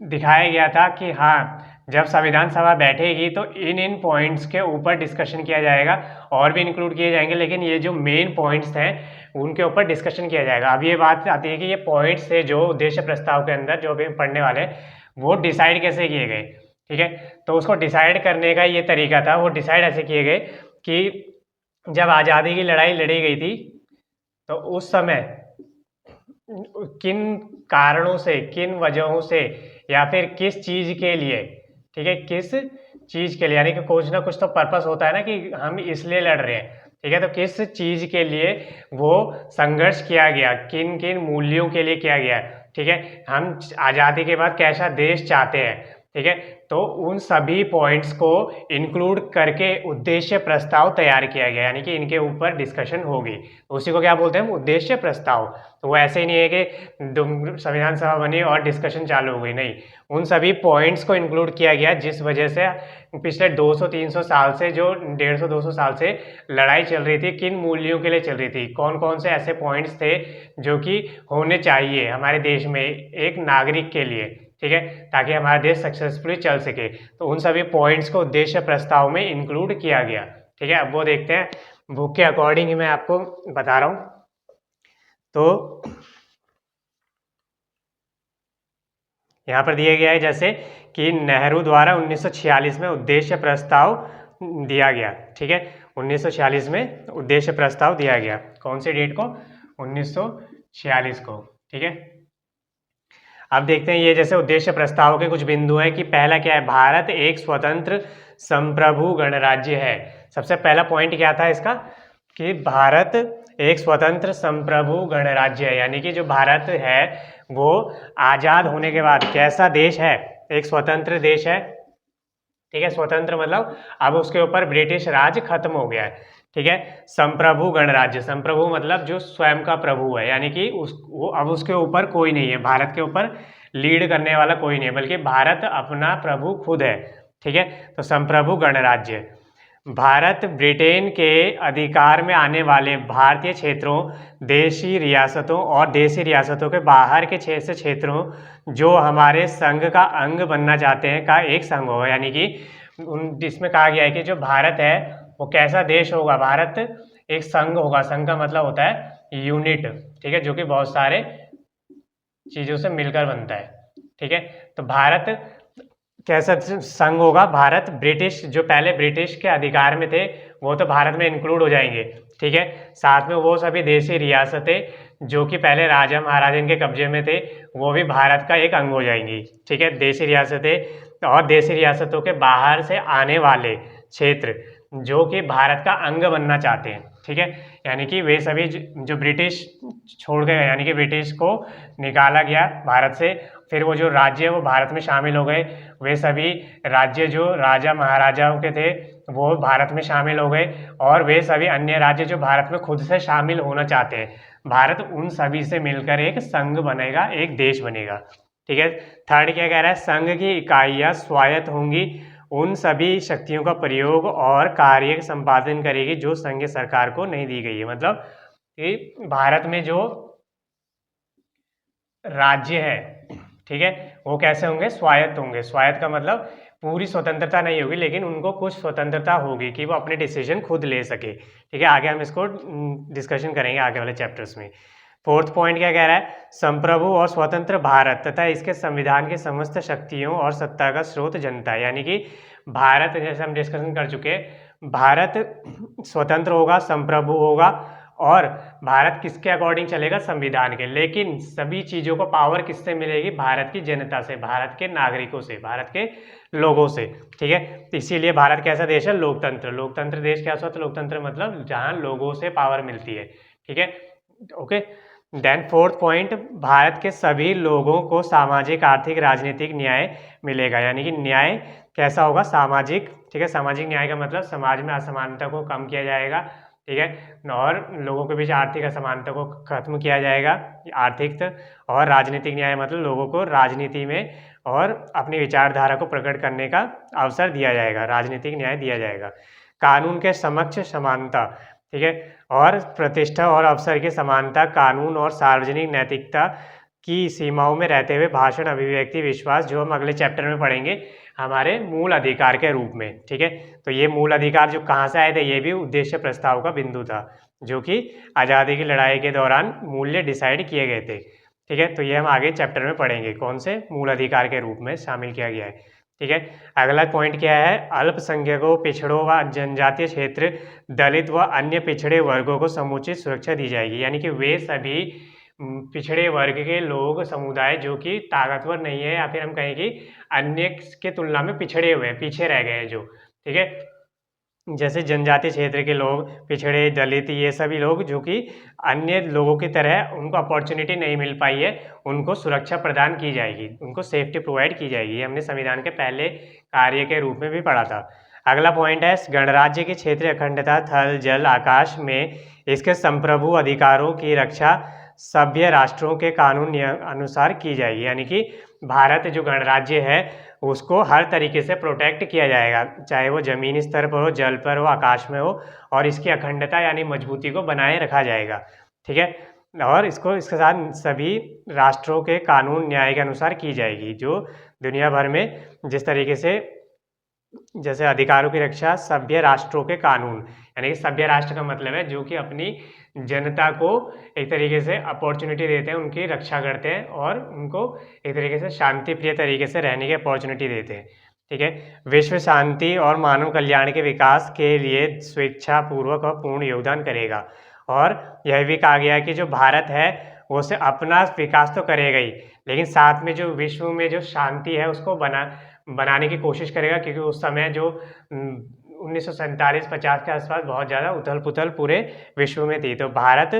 दिखाया गया था कि हाँ, जब संविधान सभा बैठेगी तो इन पॉइंट्स के ऊपर डिस्कशन किया जाएगा, और भी इंक्लूड किए जाएंगे, लेकिन ये जो मेन पॉइंट्स हैं उनके ऊपर डिस्कशन किया जाएगा। अब ये बात आती है कि ये पॉइंट्स से जो उद्देश्य प्रस्ताव के अंदर जो भी पढ़ने वाले हैं वो डिसाइड कैसे किए गए, ठीक है। तो उसको डिसाइड करने का ये तरीका था, वो डिसाइड ऐसे किए गए कि जब आज़ादी की लड़ाई लड़ी गई थी तो उस समय किन कारणों से, किन वजहों से, या फिर किस चीज़ के लिए, ठीक है, किस चीज़ के लिए, यानी कि कुछ ना कुछ तो पर्पस होता है ना कि हम इसलिए लड़ रहे हैं, ठीक है। तो किस चीज़ के लिए वो संघर्ष किया गया, किन किन मूल्यों के लिए किया गया, ठीक है, हम आज़ादी के बाद कैसा देश चाहते हैं, ठीक है। तो उन सभी पॉइंट्स को इंक्लूड करके उद्देश्य प्रस्ताव तैयार किया गया, यानी कि इनके ऊपर डिस्कशन होगी, उसी को क्या बोलते हैं, उद्देश्य प्रस्ताव। तो वो ऐसे ही नहीं है कि संविधान सभा बनी और डिस्कशन चालू हो गई, नहीं, उन सभी पॉइंट्स को इंक्लूड किया गया जिस वजह से पिछले 200-300 साल से, जो 150-200 साल से लड़ाई चल रही थी, किन मूल्यों के लिए चल रही थी, कौन कौन से ऐसे पॉइंट्स थे जो कि होने चाहिए हमारे देश में एक नागरिक के लिए, ठीक है, ताकि हमारा देश सक्सेसफुली चल सके। तो उन सभी पॉइंट्स को उद्देश्य प्रस्ताव में इंक्लूड किया गया, ठीक है। अब वो देखते हैं, बुक के अकॉर्डिंग ही मैं आपको बता रहा हूँ। तो यहाँ पर दिया गया है जैसे कि नेहरू द्वारा 1946 में उद्देश्य प्रस्ताव दिया गया, ठीक है, 1946 में उद्देश्य प्रस्ताव दिया गया। कौन से डेट को, 1946 को, ठीक है। अब देखते हैं ये जैसे उद्देश्य प्रस्ताव के कुछ बिंदु हैं कि पहला क्या है, भारत एक स्वतंत्र संप्रभु गणराज्य है। सबसे पहला पॉइंट क्या था इसका, कि भारत एक स्वतंत्र संप्रभु गणराज्य है, यानी कि जो भारत है वो आज़ाद होने के बाद कैसा देश है, एक स्वतंत्र देश है, ठीक है। स्वतंत्र मतलब अब उसके ऊपर ब्रिटिश राज खत्म हो गया है, ठीक है। संप्रभु गणराज्य, संप्रभु मतलब जो स्वयं का प्रभु है, यानी कि वो अब उसके ऊपर कोई नहीं है, भारत के ऊपर लीड करने वाला कोई नहीं है, बल्कि भारत अपना प्रभु खुद है, ठीक है। तो संप्रभु गणराज्य, भारत ब्रिटेन के अधिकार में आने वाले भारतीय क्षेत्रों, देशी रियासतों और देशी रियासतों के बाहर के क्षेत्रों जो हमारे संघ का अंग बनना चाहते हैं का एक संघ होगा, यानी कि जिसमें कहा गया है कि जो भारत है वो कैसा देश होगा, भारत एक संघ होगा। संघ का मतलब होता है यूनिट, ठीक है, जो कि बहुत सारे चीज़ों से मिलकर बनता है, ठीक है। तो भारत कैसा संघ होगा, भारत ब्रिटिश, जो पहले ब्रिटिश के अधिकार में थे वो तो भारत में इंक्लूड हो जाएंगे, ठीक है। साथ में वो सभी देशी रियासतें जो कि पहले राजा महाराजा के कब्जे में थे वो भी भारत का एक अंग हो जाएंगी, ठीक है। देशी रियासतें और देशी रियासतों के बाहर से आने वाले क्षेत्र जो कि भारत का अंग बनना चाहते हैं, ठीक है, यानी कि वे सभी जो ब्रिटिश छोड़ गए, यानी कि ब्रिटिश को निकाला गया भारत से, फिर वो जो राज्य वो भारत में शामिल हो गए, वे सभी राज्य जो राजा महाराजाओं के थे वो भारत में शामिल हो गए, और वे सभी अन्य राज्य जो भारत में खुद से शामिल होना चाहते हैं, भारत उन सभी से मिलकर एक संघ बनेगा, एक देश बनेगा। ठीक है, थर्ड क्या कह रहा है, संघ की इकाइयां स्वायत्त होंगी, उन सभी शक्तियों का प्रयोग और कार्य संपादन करेगी जो संघीय सरकार को नहीं दी गई है। मतलब कि भारत में जो राज्य है, ठीक है, वो कैसे होंगे, स्वायत्त होंगे। स्वायत्त का मतलब पूरी स्वतंत्रता नहीं होगी, लेकिन उनको कुछ स्वतंत्रता होगी कि वो अपने डिसीजन खुद ले सके। ठीक है, आगे हम इसको डिस्कशन करेंगे आगे वाले चैप्टर्स में। फोर्थ पॉइंट क्या कह रहा है, संप्रभु और स्वतंत्र भारत तथा इसके संविधान की समस्त शक्तियों और सत्ता का स्रोत जनता है। यानी कि भारत, जैसे हम डिस्कशन कर चुके हैं, भारत स्वतंत्र होगा, संप्रभु होगा, और भारत किसके अकॉर्डिंग चलेगा, संविधान के, लेकिन सभी चीज़ों को पावर किससे मिलेगी, भारत की जनता से, भारत के नागरिकों से, भारत के लोगों से। ठीक है, इसीलिए भारत कैसा देश है, लोकतंत्र। लोकतंत्र देश क्या होता है, लोकतंत्र मतलब जहां लोगों से पावर मिलती है। ठीक है, okay. Then fourth point, Bharat के सभी लोगों को सामाजिक, आर्थिक, राजनीतिक न्याय मिलेगा। यानी कि न्याय कैसा होगा, सामाजिक। ठीक है, सामाजिक न्याय का मतलब समाज में असमानता को कम किया जाएगा। ठीक है, और लोगों के बीच आर्थिक असमानता को खत्म किया जाएगा, आर्थिक। और राजनीतिक न्याय मतलब लोगों को राजनीति में और अपनी विचारधारा को प्रकट करने का अवसर दिया जाएगा, राजनीतिक न्याय दिया जाएगा। कानून के समक्ष समानता, ठीक है, और प्रतिष्ठा और अवसर की समानता, कानून और सार्वजनिक नैतिकता की सीमाओं में रहते हुए भाषण, अभिव्यक्ति, विश्वास, जो हम अगले चैप्टर में पढ़ेंगे, हमारे मूल अधिकार के रूप में। ठीक है, तो ये मूल अधिकार जो कहाँ से आए थे, ये भी उद्देश्य प्रस्ताव का बिंदु था, जो कि आज़ादी की लड़ाई के दौरान मूल्य डिसाइड किए गए थे। ठीक है, तो ये हम आगे चैप्टर में पढ़ेंगे, कौन से मूल अधिकार के रूप में शामिल किया गया है। ठीक है, अगला पॉइंट क्या है, अल्पसंख्यकों, पिछड़ों व जनजातीय क्षेत्र, दलित व अन्य पिछड़े वर्गों को समुचित सुरक्षा दी जाएगी। यानी कि वे सभी पिछड़े वर्ग के लोग, समुदाय जो कि ताकतवर नहीं है, या फिर हम कहें कि अन्य के तुलना में पिछड़े हुए हैं, पीछे रह गए हैं जो, ठीक है, जैसे जनजातीय क्षेत्र के लोग, पिछड़े, दलित, ये सभी लोग जो कि अन्य लोगों की तरह उनको अपॉर्चुनिटी नहीं मिल पाई है, उनको सुरक्षा प्रदान की जाएगी, उनको सेफ्टी प्रोवाइड की जाएगी। ये हमने संविधान के पहले कार्य के रूप में भी पढ़ा था। अगला पॉइंट है, गणराज्य की क्षेत्रीय अखंडता, थल, जल, आकाश में इसके संप्रभु अधिकारों की रक्षा सभ्य राष्ट्रों के कानून अनुसार की जाएगी। यानी कि भारत जो गणराज्य है उसको हर तरीके से प्रोटेक्ट किया जाएगा, चाहे वो जमीनी स्तर पर हो, जल पर हो, आकाश में हो, और इसकी अखंडता यानी मजबूती को बनाए रखा जाएगा। ठीक है, और इसको इसके साथ सभी राष्ट्रों के कानून न्याय के अनुसार की जाएगी, जो दुनिया भर में जिस तरीके से, जैसे अधिकारों की रक्षा सभ्य राष्ट्रों के कानून, यानी कि सभ्य राष्ट्र का मतलब है जो कि अपनी जनता को एक तरीके से अपॉर्चुनिटी देते हैं, उनकी रक्षा करते हैं, और उनको एक तरीके से शांति प्रिय तरीके से रहने की अपॉर्चुनिटी देते हैं। ठीक है, विश्व शांति और मानव कल्याण के विकास के लिए स्वेच्छापूर्वक और पूर्ण योगदान करेगा। और यह भी कहा गया है कि जो भारत है वो से अपना विकास तो करेगा ही, लेकिन साथ में जो विश्व में जो शांति है उसको बनाने की कोशिश करेगा, क्योंकि उस समय जो 1947-50 के आसपास बहुत ज़्यादा उथल पुथल पूरे विश्व में थी, तो भारत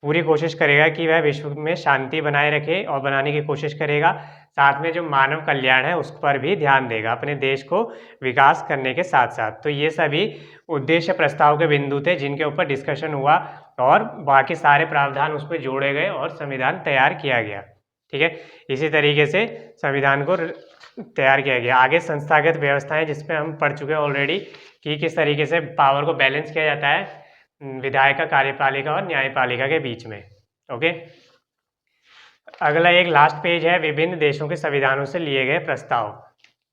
पूरी कोशिश करेगा कि वह विश्व में शांति बनाए रखे और बनाने की कोशिश करेगा। साथ में जो मानव कल्याण है उस पर भी ध्यान देगा, अपने देश को विकास करने के साथ साथ। तो ये सभी उद्देश्य प्रस्ताव के बिंदु थे जिनके ऊपर डिस्कशन हुआ, और बाकी सारे प्रावधान उस पर जोड़े गए और संविधान तैयार किया गया। ठीक है, इसी तरीके से संविधान को तैयार किया गया। आगे संस्थागत व्यवस्थाएं, जिसपे हम पढ़ चुके हैं ऑलरेडी कि किस तरीके से पावर को बैलेंस किया जाता है विधायिका, कार्यपालिका और न्यायपालिका के बीच में। ओके, अगला एक लास्ट पेज है, विभिन्न देशों के संविधानों से लिए गए प्रस्ताव।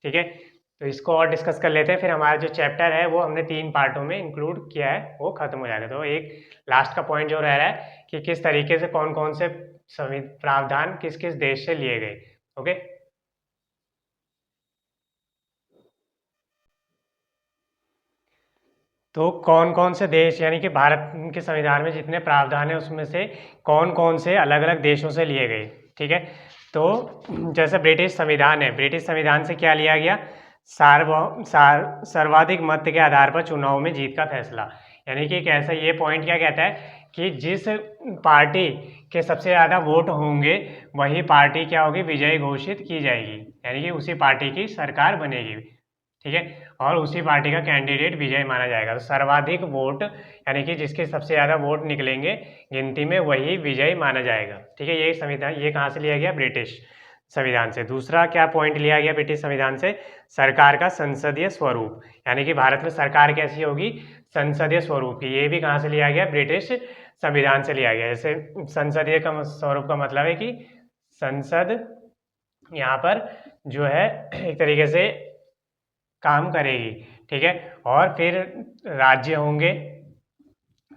ठीक है, तो इसको और डिस्कस कर लेते हैं, फिर हमारा जो चैप्टर है वो हमने 3 पार्टों में इंक्लूड किया है, वो खत्म हो जाएगा। तो एक लास्ट का पॉइंट जो रह रहा है कि किस तरीके से कौन कौन से प्रावधान किस किस देश से लिए गए। ओके, तो कौन कौन से देश, यानी कि भारत के संविधान में जितने प्रावधान है उसमें से कौन कौन से अलग अलग देशों से लिए गए। ठीक है, तो जैसे ब्रिटिश संविधान है, ब्रिटिश संविधान से क्या लिया गया, सर्वाधिक मत के आधार पर चुनाव में जीत का फैसला। यानी कि कैसा, ये पॉइंट क्या कहता है कि जिस पार्टी के सबसे ज़्यादा वोट होंगे वही पार्टी क्या होगी, विजयी घोषित की जाएगी, यानी कि उसी पार्टी की सरकार बनेगी, ठीक है, और उसी पार्टी का कैंडिडेट विजय माना जाएगा। तो सर्वाधिक वोट यानी कि जिसके सबसे ज़्यादा वोट निकलेंगे गिनती में वही विजयी माना जाएगा, ठीक है। ये संविधान, ये कहाँ से लिया गया, ब्रिटिश संविधान से। दूसरा क्या पॉइंट लिया गया ब्रिटिश संविधान से, सरकार का संसदीय स्वरूप, यानी कि भारत में सरकार कैसी होगी, संसदीय स्वरूप की। ये भी कहाँ से लिया गया, ब्रिटिश संविधान से लिया गया। जैसे संसदीय का स्वरूप का मतलब है कि संसद यहाँ पर जो है एक तरीके से काम करेगी, ठीक है, और फिर राज्य होंगे,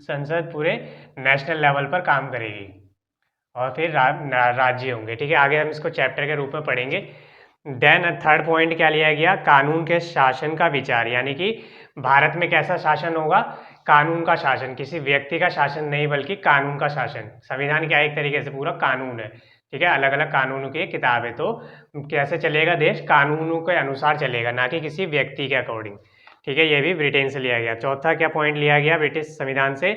संसद पूरे नेशनल लेवल पर काम करेगी, और फिर राज्य होंगे, ठीक है। आगे हम इसको चैप्टर के रूप में पढ़ेंगे। देन थर्ड पॉइंट क्या लिया गया, कानून के शासन का विचार, यानी कि भारत में कैसा शासन होगा, कानून का शासन, किसी व्यक्ति का शासन नहीं बल्कि कानून का शासन। संविधान क्या है, एक तरीके से पूरा कानून है, ठीक है, अलग अलग कानूनों की किताब है। तो कैसे चलेगा देश, कानूनों के अनुसार चलेगा, ना कि किसी व्यक्ति के अकॉर्डिंग, ठीक है। ये भी ब्रिटेन से लिया गया। चौथा क्या पॉइंट लिया गया ब्रिटिश संविधान से,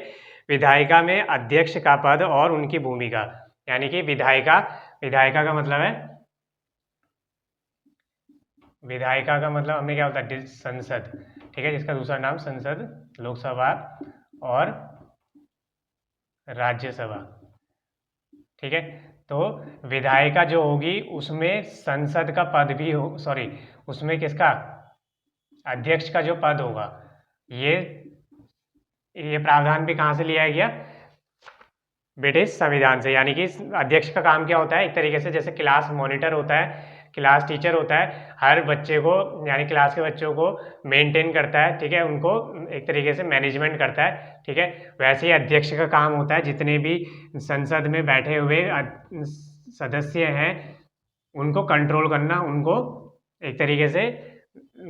विधायिका में अध्यक्ष का पद और उनकी भूमिका, यानी कि विधायिका, विधायिका का मतलब है, विधायिका का मतलब हमें क्या होता है, संसद, ठीक है, जिसका दूसरा नाम संसद, लोकसभा और राज्यसभा, ठीक है। तो विधायिका जो होगी उसमें संसद का पद भी हो, सॉरी, उसमें किसका, अध्यक्ष का जो पद होगा, ये प्रावधान भी कहाँ से लिया गया, ब्रिटिश संविधान से। यानी कि अध्यक्ष का काम क्या होता है, एक तरीके से जैसे क्लास मॉनिटर होता है, क्लास टीचर होता है, हर बच्चे को यानी क्लास के बच्चों को मेंटेन करता है, ठीक है, उनको एक तरीके से मैनेजमेंट करता है, ठीक है। वैसे ही अध्यक्ष का काम होता है, जितने भी संसद में बैठे हुए सदस्य हैं उनको कंट्रोल करना, उनको एक तरीके से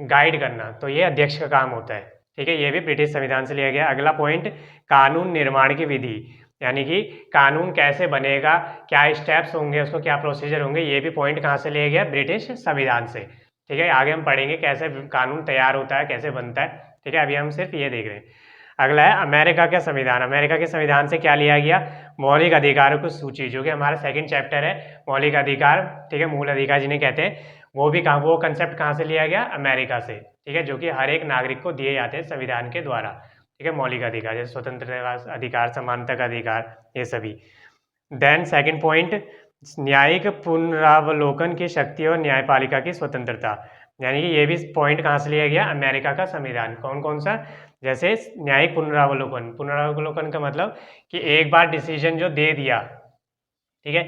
गाइड करना, तो ये अध्यक्ष का काम होता है, ठीक है। ये भी ब्रिटिश संविधान से लिया गया। अगला पॉइंट, कानून निर्माण की विधि, यानी कि कानून कैसे बनेगा, क्या स्टेप्स होंगे, उसको क्या प्रोसीजर होंगे, ये भी पॉइंट कहाँ से लिया गया, ब्रिटिश संविधान से, ठीक है। आगे हम पढ़ेंगे कैसे कानून तैयार होता है, कैसे बनता है, ठीक है, अभी हम सिर्फ ये देख रहे हैं। अगला है अमेरिका का संविधान। अमेरिका के संविधान से क्या लिया गया, मौलिक अधिकारों की सूची, जो कि हमारा सेकंड चैप्टर है, मौलिक अधिकार, ठीक है, मूल अधिकार जिन्हें कहते हैं, वो भी कहाँ, वो कंसेप्ट कहाँ से लिया गया, अमेरिका से, ठीक है, जो कि हर एक नागरिक को दिए जाते हैं संविधान के द्वारा, ठीक है, मौलिक अधिकार जैसे स्वतंत्रता अधिकार, समानता का अधिकार, ये सभी। देन सेकंड पॉइंट, न्यायिक पुनरावलोकन की शक्ति और न्यायपालिका की स्वतंत्रता, यानी कि ये भी पॉइंट कहाँ से लिया गया, अमेरिका का संविधान। कौन कौन सा, जैसे न्यायिक पुनरावलोकन, पुनरावलोकन का मतलब कि एक बार डिसीजन जो दे दिया, ठीक है,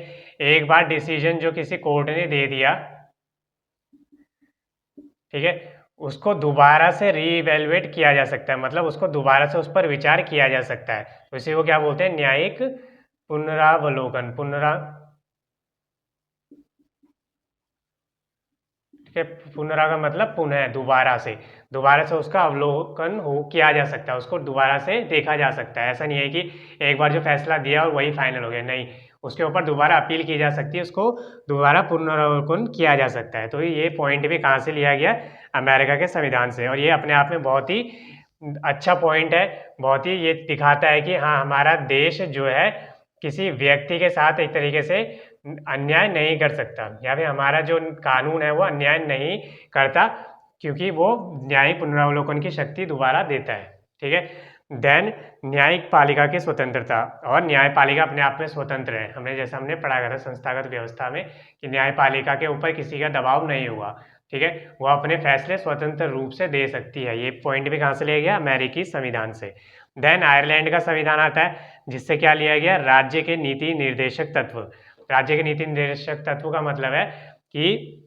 एक बार डिसीजन जो किसी कोर्ट ने दे दिया, ठीक है, उसको दोबारा से रीइवेलुएट किया जा सकता है, मतलब उसको दोबारा से उस पर विचार किया जा सकता है, तो इसी को क्या बोलते हैं, न्यायिक पुनरावलोकन, ठीक है, पुनरा का मतलब पुनः, दोबारा से उसका अवलोकन किया जा सकता है, उसको दोबारा से देखा जा सकता है। ऐसा नहीं है कि एक बार जो फैसला दिया और वही फाइनल हो गया, नहीं, उसके ऊपर दोबारा अपील की जा सकती है, उसको दोबारा पुनरावलोकन किया जा सकता है। तो ये पॉइंट भी कहाँ से लिया गया, अमेरिका के संविधान से, और ये अपने आप में बहुत ही अच्छा पॉइंट है, बहुत ही ये दिखाता है कि हाँ, हमारा देश जो है किसी व्यक्ति के साथ एक तरीके से अन्याय नहीं कर सकता, या फिर हमारा जो कानून है वो अन्याय नहीं करता, क्योंकि वो न्यायिक पुनरावलोकन की शक्ति दोबारा देता है, ठीक है। देन न्यायिक पालिका की स्वतंत्रता, और न्यायपालिका अपने आप में स्वतंत्र है, हमने पढ़ा गया था संस्थागत व्यवस्था में कि न्यायपालिका के ऊपर किसी का दबाव नहीं हुआ, ठीक है, वो अपने फैसले स्वतंत्र रूप से दे सकती है। ये पॉइंट भी कहाँ से लिया गया, अमेरिकी संविधान से। देन आयरलैंड का संविधान आता है, जिससे क्या लिया गया, राज्य के नीति निर्देशक तत्व। राज्य के नीति निर्देशक तत्व का मतलब है कि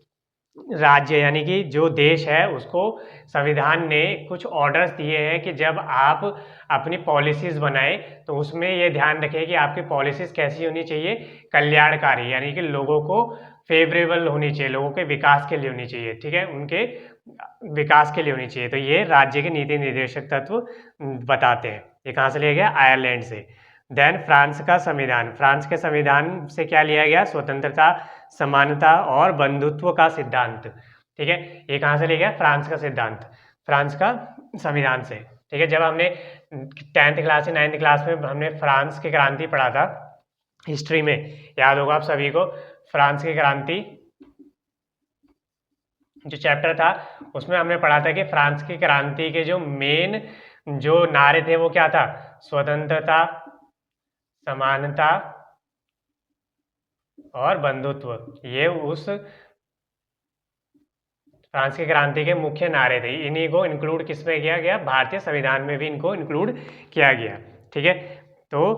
राज्य यानी कि जो देश है उसको संविधान ने कुछ ऑर्डर्स दिए हैं कि जब आप अपनी पॉलिसीज बनाएं तो उसमें ये ध्यान रखें कि आपकी पॉलिसीज कैसी होनी चाहिए, कल्याणकारी, यानी कि लोगों को फेवरेबल होनी चाहिए, लोगों के विकास के लिए होनी चाहिए, ठीक है, उनके विकास के लिए होनी चाहिए। तो ये राज्य के नीति निर्देशक तत्व बताते हैं। ये कहाँ से लिया गया, आयरलैंड से। देन फ्रांस का संविधान, फ्रांस के संविधान से क्या लिया गया, स्वतंत्रता, समानता और बंधुत्व का सिद्धांत, ठीक है, ये कहाँ से लिया गया, फ्रांस का सिद्धांत, फ्रांस का संविधान से, ठीक है, जब हमने 10th क्लास या 9th क्लास में हमने फ्रांस की क्रांति पढ़ा था हिस्ट्री में, याद होगा आप सभी को, फ्रांस की क्रांति जो चैप्टर था उसमें हमने पढ़ा था कि फ्रांस की क्रांति के जो मेन जो नारे थे वो क्या था, स्वतंत्रता, समानता और बंधुत्व। ये उस फ्रांस की क्रांति के मुख्य नारे थे। इन्हीं को इंक्लूड किस में किया गया, भारतीय संविधान में भी इनको इंक्लूड किया गया। ठीक है, तो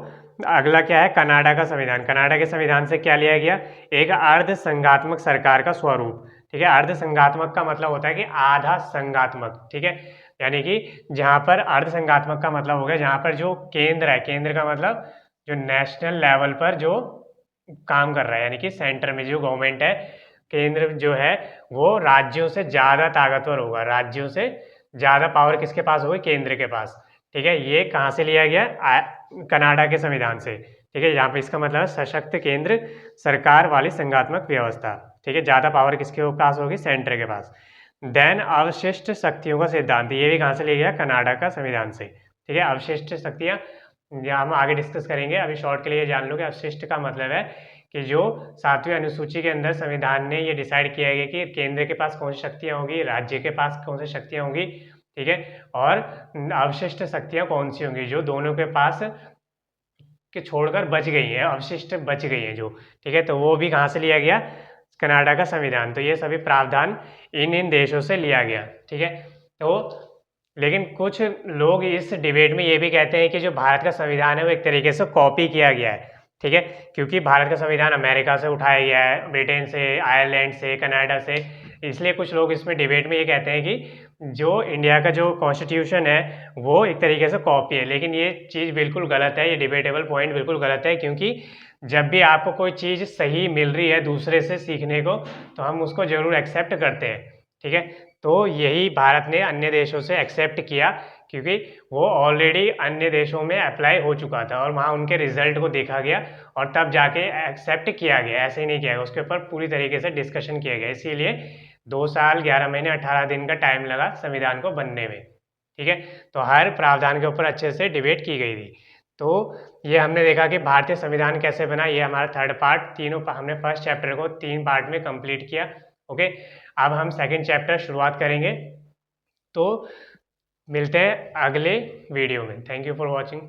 अगला क्या है, कनाडा का संविधान। कनाडा के संविधान से क्या लिया गया, एक अर्ध संघात्मक सरकार का स्वरूप। ठीक है, अर्ध संघात्मक का मतलब होता है कि आधा संघात्मक। ठीक है, यानी कि जहां पर अर्ध संघात्मक का मतलब हो गया जहां पर जो केंद्र है, केंद्र का मतलब जो नेशनल लेवल पर जो काम कर रहा है, यानी कि सेंटर में जो गवर्नमेंट है, केंद्र जो है वो राज्यों से ज्यादा ताकतवर होगा, राज्यों से ज्यादा पावर किसके पास होगी, केंद्र के पास। ठीक है, ये कहाँ से लिया गया, कनाडा के संविधान से। ठीक है, यहाँ पे इसका मतलब है सशक्त केंद्र सरकार वाली संघात्मक व्यवस्था। ठीक है, ज्यादा पावर किसके पास होगी, सेंटर के पास। देन अवशिष्ट शक्तियों का सिद्धांत, ये भी कहाँ से लिया गया, कनाडा का संविधान से। ठीक है, अवशिष्ट शक्तियां हम आगे डिस्कस करेंगे, अभी शॉर्ट के लिए जान लो कि अवशिष्ट का मतलब है कि जो 7वीं अनुसूची के अंदर संविधान ने ये डिसाइड किया गया कि केंद्र के पास कौन सी शक्तियां होंगी, राज्य के पास कौन सी शक्तियां होंगी। ठीक है, और अवशिष्ट शक्तियां कौन सी होंगी जो दोनों के पास के छोड़कर बच गई है, अवशिष्ट बच गई है जो। ठीक है, तो वो भी कहाँ से लिया गया, कनाडा का संविधान। तो ये सभी प्रावधान इन देशों से लिया गया। ठीक है, तो लेकिन कुछ लोग इस डिबेट में ये भी कहते हैं कि जो भारत का संविधान है वो एक तरीके से कॉपी किया गया है। ठीक है, क्योंकि भारत का संविधान अमेरिका से उठाया गया है, ब्रिटेन से, आयरलैंड से, कनाडा से, इसलिए कुछ लोग इसमें डिबेट में ये कहते हैं कि जो इंडिया का जो कॉन्स्टिट्यूशन है वो एक तरीके से कॉपी है। लेकिन ये चीज़ बिल्कुल गलत है, ये डिबेटेबल पॉइंट बिल्कुल गलत है, क्योंकि जब भी आपको कोई चीज़ सही मिल रही है दूसरे से सीखने को तो हम उसको जरूर एक्सेप्ट करते हैं। ठीक है, तो यही भारत ने अन्य देशों से एक्सेप्ट किया, क्योंकि वो ऑलरेडी अन्य देशों में अप्लाई हो चुका था और वहाँ उनके रिजल्ट को देखा गया और तब जाके एक्सेप्ट किया गया, ऐसे ही नहीं किया गया, उसके ऊपर पूरी तरीके से डिस्कशन किया गया। इसीलिए 2 साल 11 महीने 18 दिन का टाइम लगा संविधान को बनने में। ठीक है, तो हर प्रावधान के ऊपर अच्छे से डिबेट की गई थी। तो ये हमने देखा कि भारतीय संविधान कैसे बना, ये हमारा थर्ड पार्ट, तीनों हमने फर्स्ट चैप्टर को 3 पार्ट में कंप्लीट किया। ओके, अब हम सेकंड चैप्टर शुरुआत करेंगे, तो मिलते हैं अगले वीडियो में। Thank you for watching.